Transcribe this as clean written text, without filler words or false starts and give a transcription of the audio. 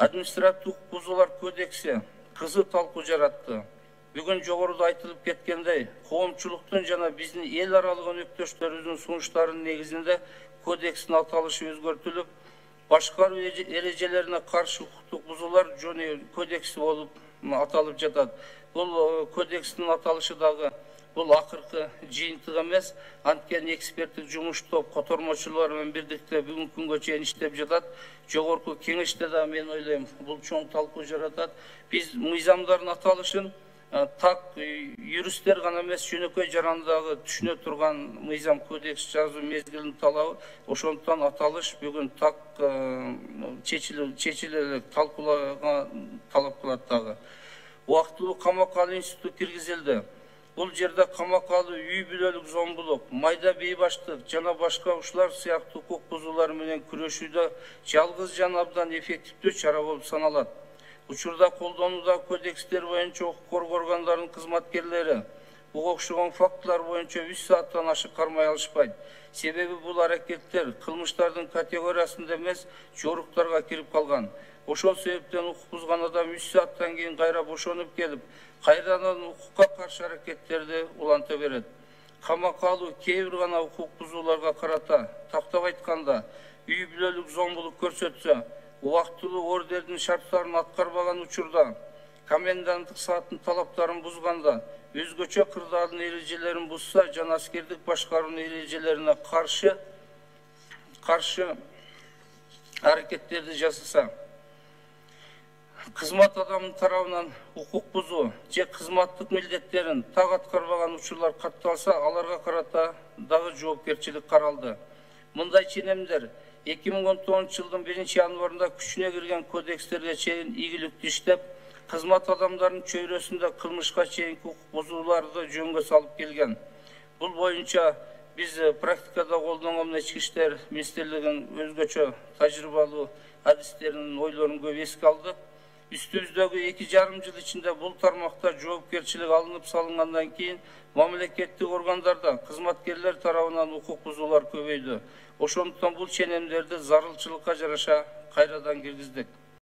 Административдик укук бузуулар кодекси кызуу талкуу жаратты. Бүгүн жогоруда айтылып кеткендей, коомчулуктун жана биздин эл аралык өнөктөштөрүбүздүн сунуштарынын негизинде кодекстин аталышы өзгөртүлүп, башкаруу эрежелерине каршы укуктук бузуулар жөнү кодекси болуп аталып жатат. Бул кодекстин аталышы дагы бул акыркы жыйынтык эмес, анткени эксперттик жумуш топ котормочулар менен бирдикте бүгүнкү күнгө чейин иштеп жатат. Жогорку кеңеште да мен ойлойм бул чоң талкуу жаратат. Биз мыйзамдардын аталышын так юристтер гана эмес, жөнөкөй жарандагы түшүнө турган мыйзам кодекс жазуу мезгилинин талабы. Ошондуктан аталыш бүгүн так чечиле талкуулоого талап кылат дагы. Убактылуу камакка алуу институту киргизилди. Бул жерде камакка алуу, үй бүлөлүк зомбулук, майда бейбаштык жана башка ушулар сыяктуу укук бузуулар менен күрөшүүдө жалгыз жана абдан эффективдүү чара болуп саналат. Учурда колдонуудагы кодекстер боюнча укук коргоо органдарынын кызматкерлери буга окшогон фактылар боюнча 3 сааттан ашык кармай алышпайт. Себеби бул аракеттер кылмыштардын категориясында эмес, жоруктарга кирип калган. Ошол себептен укук бузган адам 3 сааттан кийин кайра бошонуп келип, кайрадан укукка каршы аракеттерди уланта берет. Камакка алуу кээ бир гана укук бузууларга карата, тактап айтканда, үй бүлөлүк зомбулук көрсөтсө, убактылуу ордердин шарттарын аткарбаган учурда, коменданттык сааттын талаптарын бузганда, өзгөчө кырдаалдын эрежелерин бузса жана аскердик башкаруунун эрежелерине каршы аракеттерди жасаса, кызмат адамынын тарабынан укук бузуу же кызматтык милдеттерин так аткарбаган учурлар катталса, аларга карата дагы жоопкерчилик каралды. Мындай ченемдер 2019 жылдын 1-январында күчүнө кирген кодекстерге чейин ийгиликтүү иштеп, кызмат адамдарынын чөйрөсүндө кылмышка чейинки укук бузууларды жөнгө салып келген. Бул боюнча биз практикада колдонгон ички иштер министрлигинин өзгөчө тажрыйбалуу адистеринин ойлорун көп эске алдык. Үстүбүздөгү 2,5 жыл ичинде бул тармакта жоопкерчилик алынып салынгандан кийин мамлекеттик органдарда кызматкерлер тарабынан укук бузуулар көбөйдү. Ошондуктан бул ченемдерди зарылчылыкка жараша кайрадан киргиздик.